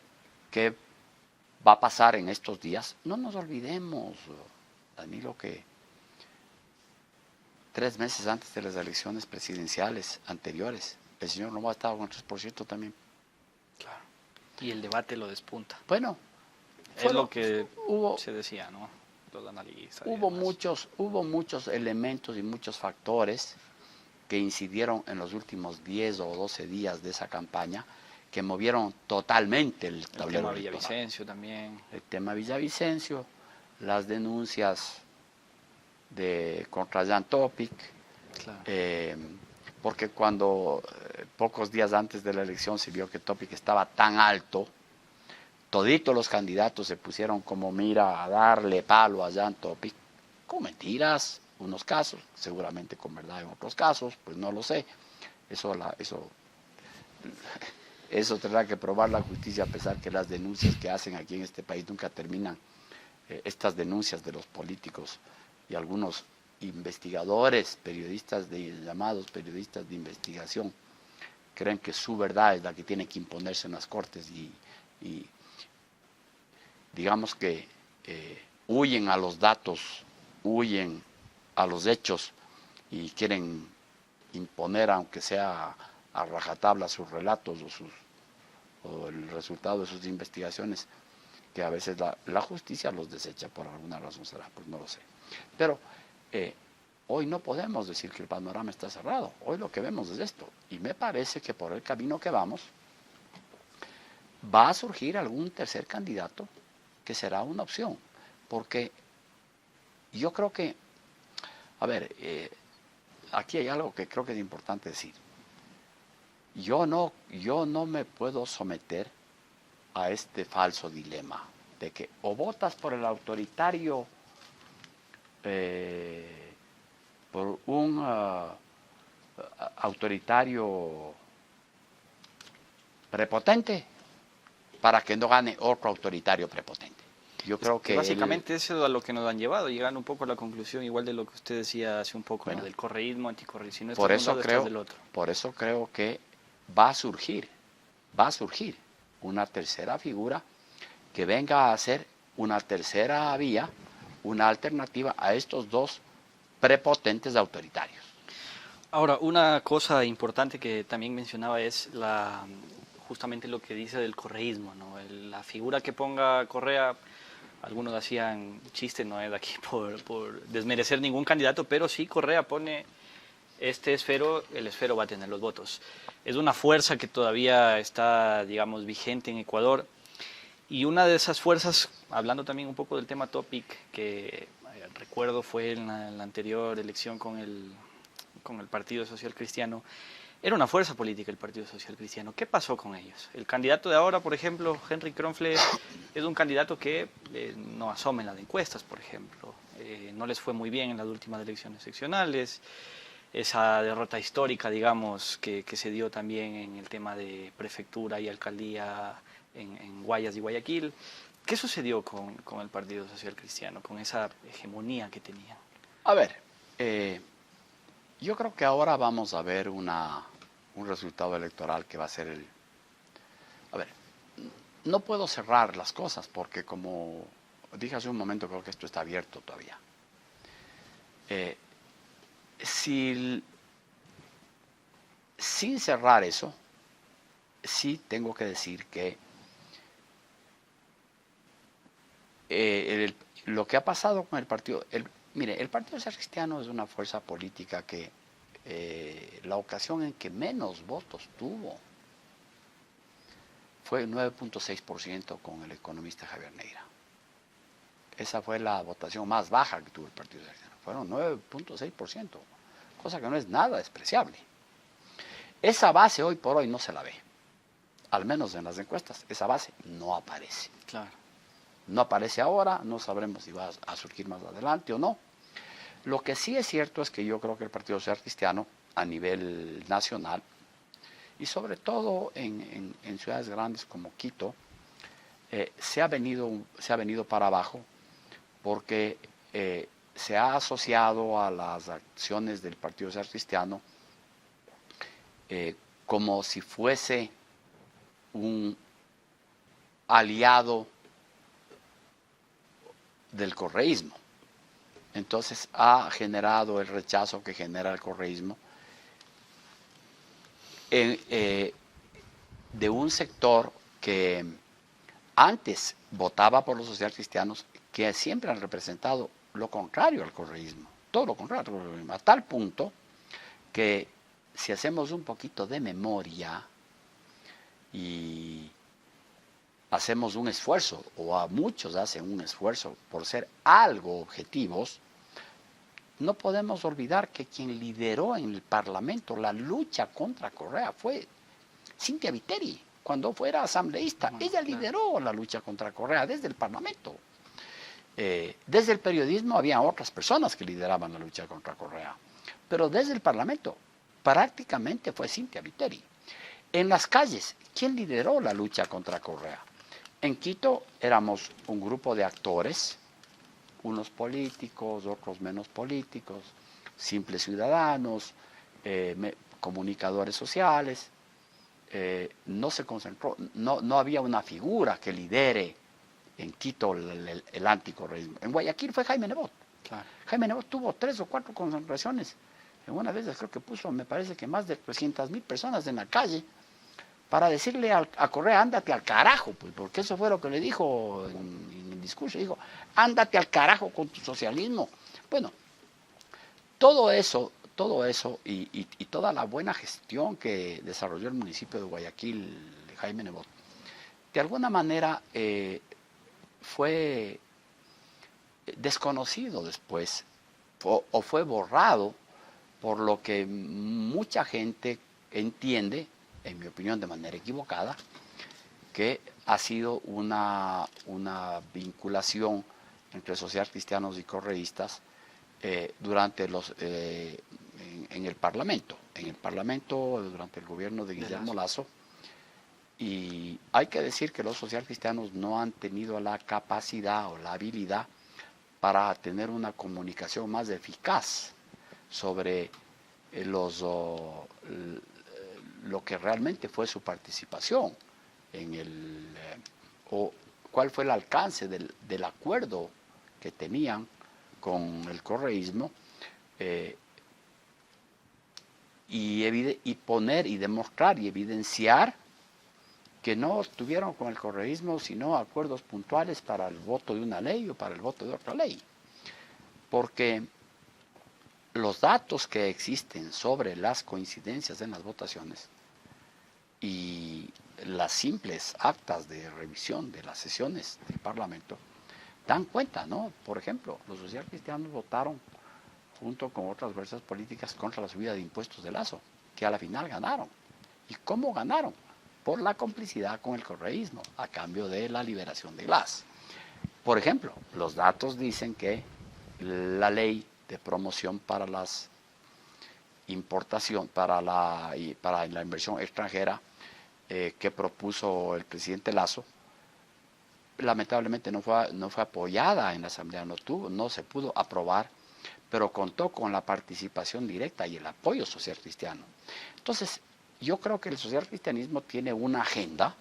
qué va a pasar en estos días. No nos olvidemos, Danilo, que 3 meses antes de las elecciones presidenciales anteriores, el señor Novoa estaba con el 3% también. Claro. Y el debate lo despunta. Bueno, es lo que se decía, ¿no? Los analistas. Hubo muchos elementos y muchos factores que incidieron en los últimos 10 o 12 días de esa campaña, que movieron totalmente el tablero electoral. El tema Villavicencio también. El tema Villavicencio, las denuncias contra Jan Topic, claro. Porque cuando pocos días antes de la elección se vio que Topic estaba tan alto, toditos los candidatos se pusieron como mira a darle palo a Jan Topic, con mentiras, unos casos, seguramente con verdad en otros casos, pues no lo sé. Eso tendrá que probar la justicia, a pesar que las denuncias que hacen aquí en este país nunca terminan. Estas denuncias de los políticos y algunos investigadores, llamados periodistas de investigación, creen que su verdad es la que tiene que imponerse en las cortes y digamos que huyen a los datos, huyen a los hechos y quieren imponer, aunque sea a rajatabla, sus relatos o el resultado de sus investigaciones, que a veces la justicia los desecha por alguna razón será, pues no lo sé. Pero hoy no podemos decir que el panorama está cerrado, hoy lo que vemos es esto, y me parece que por el camino que vamos va a surgir algún tercer candidato que será una opción, porque yo creo que, a ver, aquí hay algo que creo que es importante decir. Yo no me puedo someter a este falso dilema de que o votas por el autoritario, por un autoritario prepotente, para que no gane otro autoritario prepotente. Yo creo que básicamente eso es a lo que nos han llevado, llegando un poco a la conclusión, igual de lo que usted decía hace un poco, bueno, ¿no? Del correísmo, anticorreísmo, por eso creo que va a surgir una tercera figura que venga a ser una tercera vía, una alternativa a estos dos prepotentes autoritarios. Ahora, una cosa importante que también mencionaba es justamente lo que dice del correísmo, ¿no? La figura que ponga Correa, algunos hacían chistes, no es de aquí por desmerecer ningún candidato, pero sí Correa pone este esfero, el esfero va a tener los votos. Es una fuerza que todavía está, digamos, vigente en Ecuador. Y una de esas fuerzas, hablando también un poco del tema Topic, que recuerdo fue en la anterior elección con el Partido Social Cristiano, era una fuerza política el Partido Social Cristiano. ¿Qué pasó con ellos? El candidato de ahora, por ejemplo, Henry Kronfle, es un candidato que no asoma en las encuestas, por ejemplo. No les fue muy bien en las últimas elecciones seccionales. Esa derrota histórica, digamos, que se dio también en el tema de prefectura y alcaldía en Guayas y Guayaquil. ¿Qué sucedió con el Partido Social Cristiano, con esa hegemonía que tenía? A ver, yo creo que ahora vamos a ver un resultado electoral que va a ser el... A ver, no puedo cerrar las cosas porque como dije hace un momento, creo que esto está abierto todavía. Sin cerrar eso, sí tengo que decir que lo que ha pasado con el partido... Mire, el Partido Social Cristiano es una fuerza política que la ocasión en que menos votos tuvo fue 9.6% con el economista Javier Neira. Esa fue la votación más baja que tuvo el Partido Social Cristiano. Fueron 9.6%, cosa que no es nada despreciable. Esa base hoy por hoy no se la ve. Al menos en las encuestas, esa base no aparece. Claro. No aparece ahora, no sabremos si va a surgir más adelante o no. Lo que sí es cierto es que yo creo que el Partido Social Cristiano, a nivel nacional, y sobre todo en ciudades grandes como Quito, se ha venido para abajo porque se ha asociado a las acciones del Partido Social Cristiano como si fuese un aliado del correísmo. Entonces ha generado el rechazo que genera el correísmo de un sector que antes votaba por los socialcristianos, que siempre han representado lo contrario al correísmo, todo lo contrario al correísmo, a tal punto que si hacemos un poquito de memoria y hacemos un esfuerzo, o a muchos hacen un esfuerzo por ser algo objetivos, no podemos olvidar que quien lideró en el Parlamento la lucha contra Correa fue Cynthia Viteri, cuando fuera asambleísta. Ella lideró la lucha contra Correa desde el Parlamento. Desde el periodismo había otras personas que lideraban la lucha contra Correa, pero desde el Parlamento prácticamente fue Cynthia Viteri. En las calles, ¿quién lideró la lucha contra Correa? En Quito éramos un grupo de actores, unos políticos, otros menos políticos, simples ciudadanos, comunicadores sociales. No se concentró, no había una figura que lidere en Quito el anticorreísmo. En Guayaquil fue Jaime Nebot. Claro. Jaime Nebot tuvo 3 o 4 concentraciones. En una vez creo que puso, me parece que más de 300,000 personas en la calle para decirle a Correa, ándate al carajo, pues, porque eso fue lo que le dijo en el discurso. Dijo, ándate al carajo con tu socialismo. Bueno, todo eso y toda la buena gestión que desarrolló el municipio de Guayaquil, Jaime Nebot, de alguna manera fue desconocido después o fue borrado por lo que mucha gente entiende, en mi opinión de manera equivocada, que ha sido una vinculación entre socialcristianos y correístas durante en el Parlamento. En el Parlamento, durante el gobierno de Guillermo Lasso, Y hay que decir que los socialcristianos no han tenido la capacidad o la habilidad para tener una comunicación más eficaz sobre lo que realmente fue su participación en o cuál fue el alcance del acuerdo que tenían con el correísmo, y poner y demostrar y evidenciar que no tuvieron con el correísmo sino acuerdos puntuales para el voto de una ley o para el voto de otra ley. Porque los datos que existen sobre las coincidencias en las votaciones y las simples actas de revisión de las sesiones del Parlamento dan cuenta, ¿no? Por ejemplo, los socialcristianos votaron junto con otras fuerzas políticas contra la subida de impuestos de Lazo, que a la final ganaron. ¿Y cómo ganaron? Por la complicidad con el correísmo, a cambio de la liberación de Glass. Por ejemplo, los datos dicen que la ley de promoción para las importación, para la inversión extranjera que propuso el presidente Lazo, lamentablemente no fue apoyada en la Asamblea, no se pudo aprobar, pero contó con la participación directa y el apoyo social cristiano. Entonces, yo creo que el socialcristianismo tiene una agenda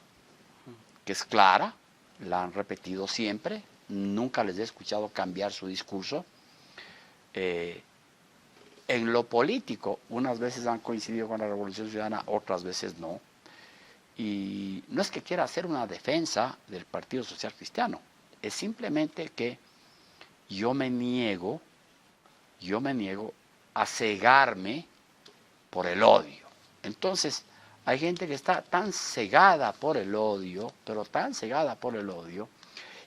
que es clara, la han repetido siempre, nunca les he escuchado cambiar su discurso. En lo político, unas veces han coincidido con la Revolución Ciudadana, otras veces no. Y no es que quiera hacer una defensa del Partido Social Cristiano, es simplemente que yo me niego a cegarme por el odio. Entonces, hay gente que está tan cegada por el odio, pero tan cegada por el odio,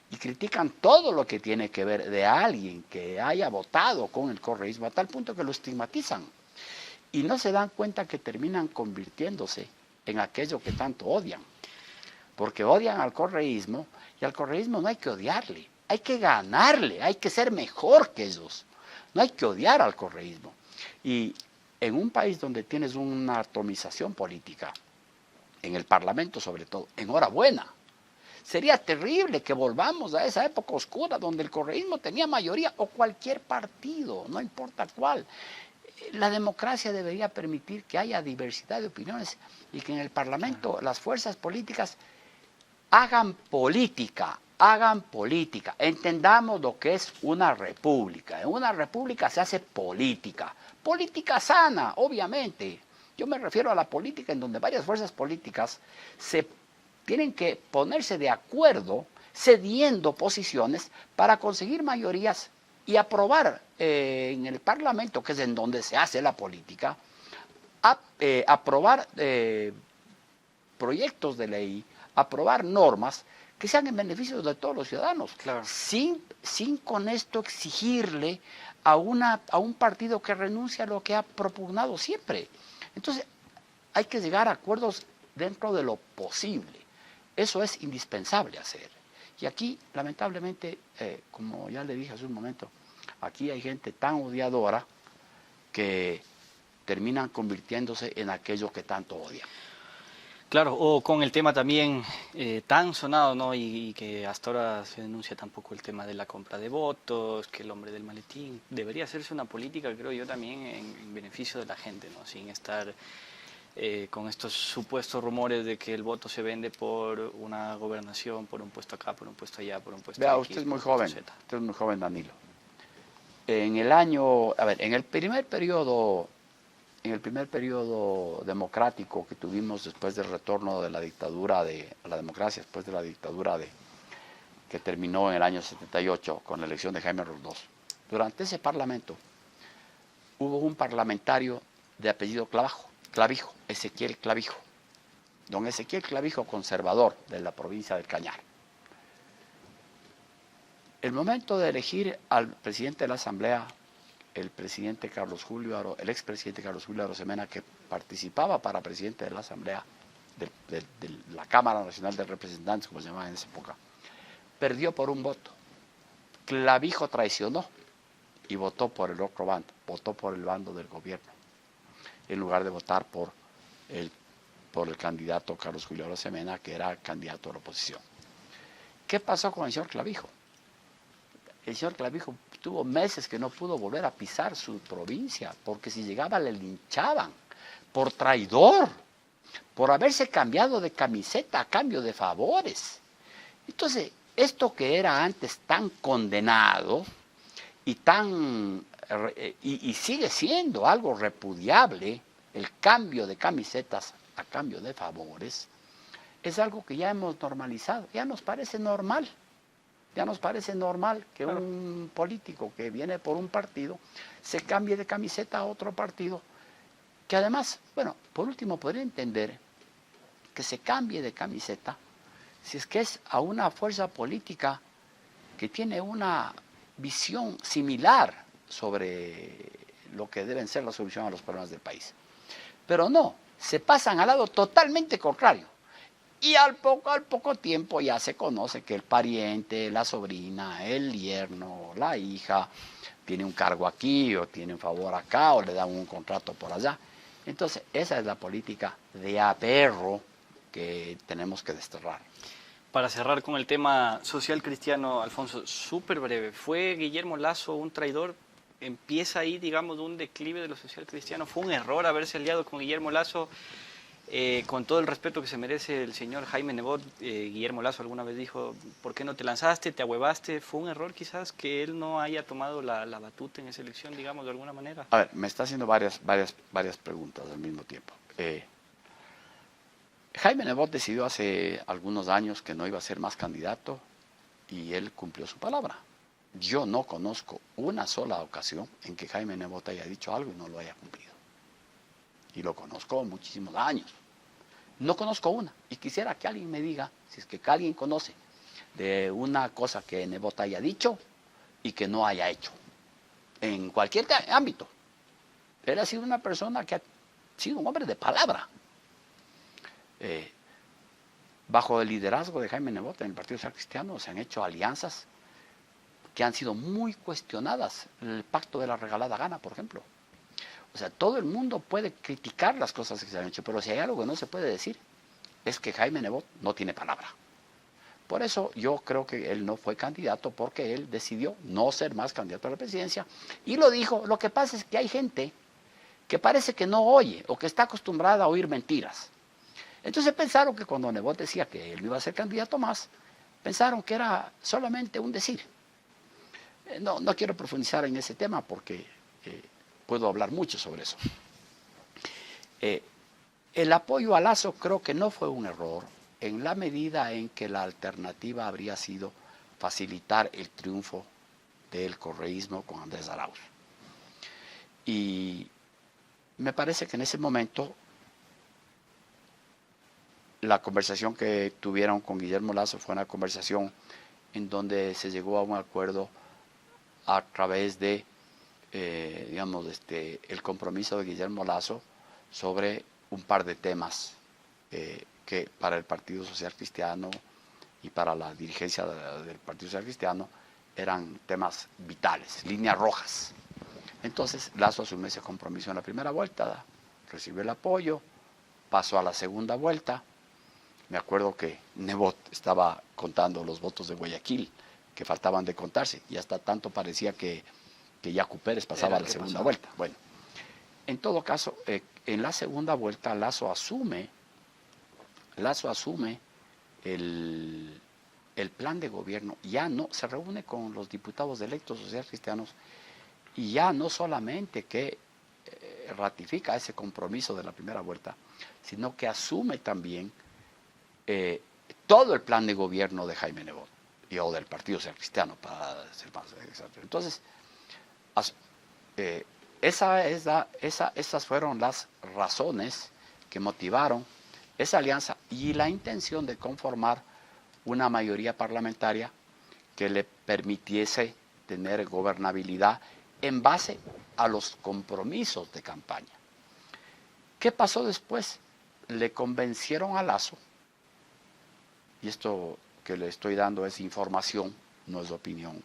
y critican todo lo que tiene que ver de alguien que haya votado con el correísmo, a tal punto que lo estigmatizan. Y no se dan cuenta que terminan convirtiéndose en aquello que tanto odian. Porque odian al correísmo, y al correísmo no hay que odiarle, hay que ganarle, hay que ser mejor que ellos. No hay que odiar al correísmo. Y en un país donde tienes una atomización política, en el Parlamento sobre todo, enhorabuena. Sería terrible que volvamos a esa época oscura donde el correísmo tenía mayoría, o cualquier partido, no importa cuál. La democracia debería permitir que haya diversidad de opiniones y que en el Parlamento las fuerzas políticas hagan política. Entendamos lo que es una república. En una república se hace política. Política sana, obviamente. Yo me refiero a la política en donde varias fuerzas políticas se tienen que ponerse de acuerdo, cediendo posiciones para conseguir mayorías y aprobar en el Parlamento, que es en donde se hace la política, aprobar proyectos de ley, aprobar normas que sean en beneficio de todos los ciudadanos, claro, sin con esto exigirle a un partido que renuncia a lo que ha propugnado siempre. Entonces, hay que llegar a acuerdos dentro de lo posible. Eso es indispensable hacer. Y aquí, lamentablemente, como ya le dije hace un momento, aquí hay gente tan odiadora que terminan convirtiéndose en aquello que tanto odian. Claro, o con el tema también tan sonado, ¿no? Y que hasta ahora se denuncia tampoco el tema de la compra de votos, que el hombre del maletín. Debería hacerse una política, creo yo, también en beneficio de la gente, ¿no? Sin estar con estos supuestos rumores de que el voto se vende por una gobernación, por un puesto acá, por un puesto allá, por un puesto Vea, X, usted es muy por un joven, puesto Z. usted es muy joven, Danilo. En el primer periodo democrático que tuvimos después del retorno de la dictadura a la democracia, después de la dictadura que terminó en el año 78 con la elección de Jaime Roldós, durante ese parlamento hubo un parlamentario de apellido Clavijo, Ezequiel Clavijo, don Ezequiel Clavijo, conservador de la provincia del Cañar. El momento de elegir al presidente de la Asamblea, el expresidente Carlos Julio Arosemena, que participaba para presidente de la Asamblea, de la Cámara Nacional de Representantes, como se llamaba en esa época, perdió por un voto. Clavijo traicionó y votó por el otro bando, votó por el bando del gobierno, en lugar de votar por el por el candidato Carlos Julio Arosemena, que era candidato de la oposición. ¿Qué pasó con el señor Clavijo? El señor Clavijo tuvo meses que no pudo volver a pisar su provincia, porque si llegaba le linchaban por traidor, por haberse cambiado de camiseta a cambio de favores. Entonces, esto que era antes tan condenado y y sigue siendo algo repudiable, el cambio de camisetas a cambio de favores, es algo que ya hemos normalizado, ya nos parece normal. Ya nos parece normal que un político que viene por un partido se cambie de camiseta a otro partido, que además, bueno, por último podría entender que se cambie de camiseta si es que es a una fuerza política que tiene una visión similar sobre lo que deben ser la solución a los problemas del país. Pero no, se pasan al lado totalmente contrario. Y al poco tiempo ya se conoce que el pariente, la sobrina, el yerno, la hija, tiene un cargo aquí o tiene un favor acá o le dan un contrato por allá. Entonces, esa es la política de aperro que tenemos que desterrar. Para cerrar con el tema social cristiano, Alfonso, súper breve. ¿Fue Guillermo Lasso un traidor? ¿Empieza ahí, digamos, un declive de lo social cristiano? ¿Fue un error haberse aliado con Guillermo Lasso? Con todo el respeto que se merece el señor Jaime Nebot, Guillermo Lasso alguna vez dijo, ¿por qué no te lanzaste, te ahuevaste? ¿Fue un error quizás que él no haya tomado la batuta en esa elección, digamos, de alguna manera? A ver, me está haciendo varias preguntas al mismo tiempo. Jaime Nebot decidió hace algunos años que no iba a ser más candidato y él cumplió su palabra. Yo no conozco una sola ocasión en que Jaime Nebot haya dicho algo y no lo haya cumplido. Y lo conozco muchísimos años. No conozco una. Y quisiera que alguien me diga, si es que alguien conoce, de una cosa que Nebot haya dicho y que no haya hecho. En cualquier ámbito. Él ha sido una persona que ha sido un hombre de palabra. Bajo el liderazgo de Jaime Nebot en el Partido Social Cristiano se han hecho alianzas que han sido muy cuestionadas. El pacto de la regalada gana, por ejemplo. O sea, todo el mundo puede criticar las cosas que se han hecho, pero si hay algo que no se puede decir, es que Jaime Nebot no tiene palabra. Por eso yo creo que él no fue candidato, porque él decidió no ser más candidato a la presidencia. Y lo dijo, lo que pasa es que hay gente que parece que no oye o que está acostumbrada a oír mentiras. Entonces pensaron que cuando Nebot decía que él no iba a ser candidato más, pensaron que era solamente un decir. No quiero profundizar en ese tema porque puedo hablar mucho sobre eso. El apoyo a Lasso creo que no fue un error en la medida en que la alternativa habría sido facilitar el triunfo del correísmo con Andrés Arauz. Y me parece que en ese momento la conversación que tuvieron con Guillermo Lasso fue una conversación en donde se llegó a un acuerdo a través de el compromiso de Guillermo Lasso sobre un par de temas que para el Partido Social Cristiano y para la dirigencia del Partido Social Cristiano eran temas vitales, líneas rojas. Entonces Lasso asumió ese compromiso en la primera vuelta, recibió el apoyo, pasó a la segunda vuelta. Me acuerdo que Nebot estaba contando los votos de Guayaquil que faltaban de contarse y hasta tanto parecía que Yacu Pérez pasaba a la segunda vuelta. Bueno, en todo caso, en la segunda vuelta Lasso asume el plan de gobierno, ya no se reúne con los diputados electos social cristianos y ya no solamente que ratifica ese compromiso de la primera vuelta, sino que asume también todo el plan de gobierno de Jaime Nebot o del Partido Social Cristiano, para ser más exacto. Entonces, esas fueron las razones que motivaron esa alianza y la intención de conformar una mayoría parlamentaria que le permitiese tener gobernabilidad en base a los compromisos de campaña. ¿Qué pasó después? Le convencieron a Lasso, y esto que le estoy dando es información, no es opinión,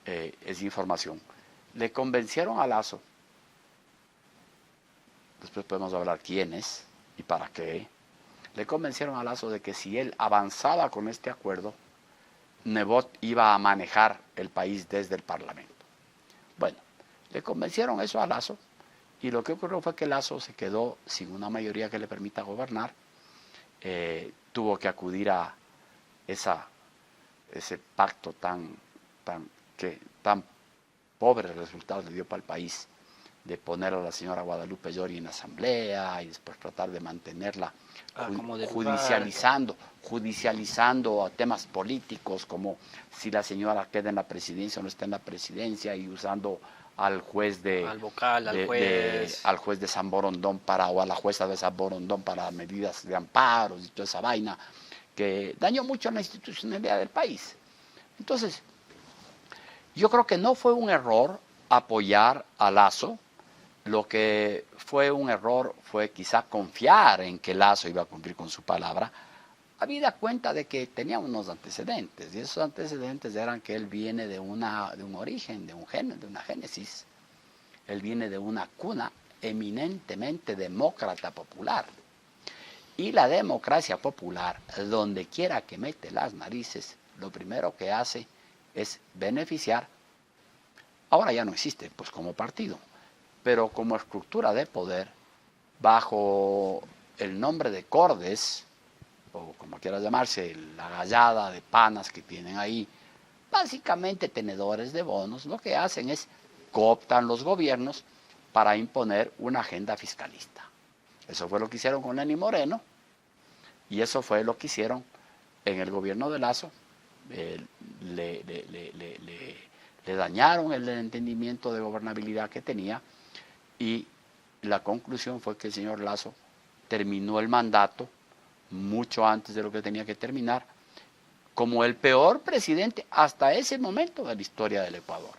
es información. Le convencieron a Lasso, después podemos hablar quiénes, ¿Y para qué? Le convencieron a Lasso de que si él avanzaba con este acuerdo, Nebot iba a manejar el país desde el Parlamento. Bueno, le convencieron eso a Lasso y lo que ocurrió fue que Lasso se quedó sin una mayoría que le permita gobernar, tuvo que acudir a ese pacto tan pobre resultado le dio para el país, de poner a la señora Guadalupe Llori en la asamblea y después tratar de mantenerla judicializando temas políticos, como si la señora queda en la presidencia o no está en la presidencia, y usando al juez al vocal, al juez. al juez de San Borondón o a la jueza de San Borondón para medidas de amparos y toda esa vaina, que dañó mucho la institucionalidad del país. Entonces, yo creo que no fue un error apoyar a Lasso. Lo que fue un error fue quizá confiar en que Lasso iba a cumplir con su palabra, habida cuenta de que tenía unos antecedentes, y esos antecedentes eran que él viene de un origen, de una génesis. Él viene de una cuna eminentemente demócrata popular. Y la democracia popular, donde quiera que mete las narices, lo primero que hace es beneficiar. Ahora ya no existe, pues, como partido, pero como estructura de poder, bajo el nombre de Cordes, o como quiera llamarse, la gallada de panas que tienen ahí, básicamente tenedores de bonos, lo que hacen es cooptan los gobiernos para imponer una agenda fiscalista. Eso fue lo que hicieron con Lenín Moreno, y eso fue lo que hicieron en el gobierno de Lasso. Le dañaron el entendimiento de gobernabilidad que tenía, y la conclusión fue que el señor Lasso terminó el mandato mucho antes de lo que tenía que terminar, como el peor presidente hasta ese momento de la historia del Ecuador.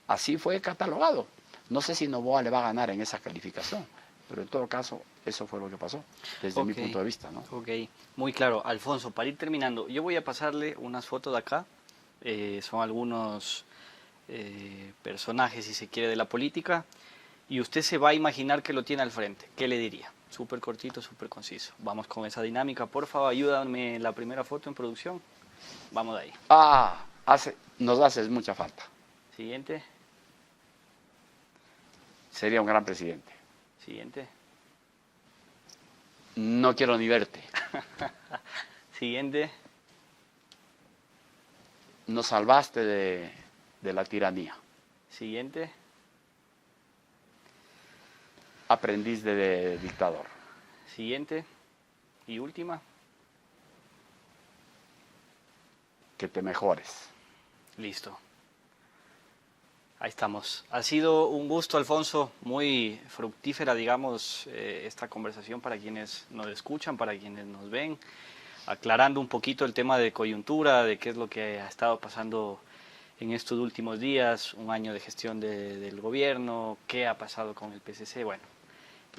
Así fue catalogado. No sé si Noboa le va a ganar en esa calificación, pero en todo caso, eso fue lo que pasó, desde mi punto de vista, ¿no? Ok, muy claro. Alfonso, para ir terminando, yo voy a pasarle unas fotos de acá. Son algunos personajes, si se quiere, de la política, y usted se va a imaginar que lo tiene al frente. ¿Qué le diría? Súper cortito, súper conciso. Vamos con esa dinámica. Por favor, ayúdame en la primera foto en producción. Vamos de ahí. Nos hace mucha falta. Siguiente. Sería un gran presidente. Siguiente. No quiero ni verte. Siguiente. Nos salvaste de la tiranía. Siguiente. Aprendiz de dictador. Siguiente. Y última. Que te mejores. Listo. Ahí estamos. Ha sido un gusto, Alfonso, muy fructífera, digamos, esta conversación para quienes nos escuchan, para quienes nos ven, aclarando un poquito el tema de coyuntura, de qué es lo que ha estado pasando en estos últimos días, un año de gestión del gobierno, qué ha pasado con el PCC. Bueno,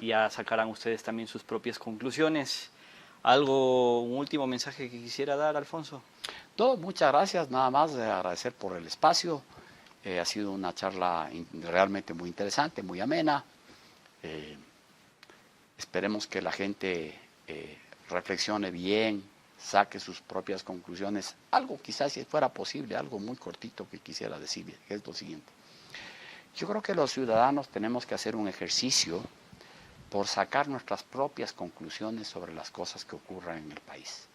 ya sacarán ustedes también sus propias conclusiones. Un último mensaje que quisiera dar, Alfonso? No, muchas gracias, nada más de agradecer por el espacio. Ha sido una charla realmente muy interesante, muy amena. Esperemos que la gente reflexione bien, saque sus propias conclusiones. Algo quizás, si fuera posible, algo muy cortito que quisiera decir, que es lo siguiente. Yo creo que los ciudadanos tenemos que hacer un ejercicio por sacar nuestras propias conclusiones sobre las cosas que ocurran en el país,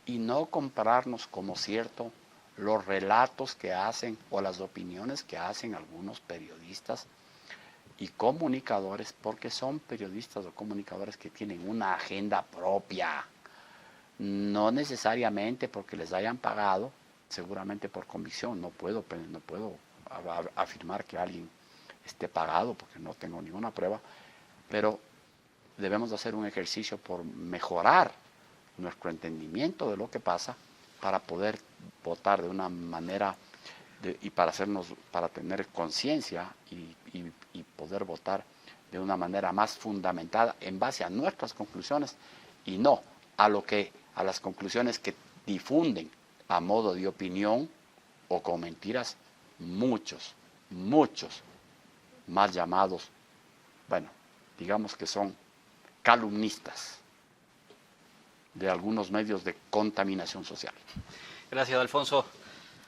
y no compararnos como cierto los relatos que hacen o las opiniones que hacen algunos periodistas y comunicadores, porque son periodistas o comunicadores que tienen una agenda propia, no necesariamente porque les hayan pagado, seguramente por convicción. No puedo afirmar que alguien esté pagado porque no tengo ninguna prueba, pero debemos hacer un ejercicio por mejorar nuestro entendimiento de lo que pasa, para poder votar de una manera y para tener conciencia y poder votar de una manera más fundamentada en base a nuestras conclusiones, y no a las conclusiones que difunden a modo de opinión o con mentiras muchos mal llamados, bueno, digamos que son calumnistas de algunos medios de contaminación social. Gracias, Alfonso.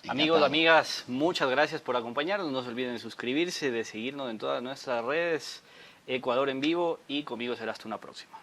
Encantado. Amigos, amigas, muchas gracias por acompañarnos. No se olviden de suscribirse, de seguirnos en todas nuestras redes. Ecuador en vivo, y conmigo será hasta una próxima.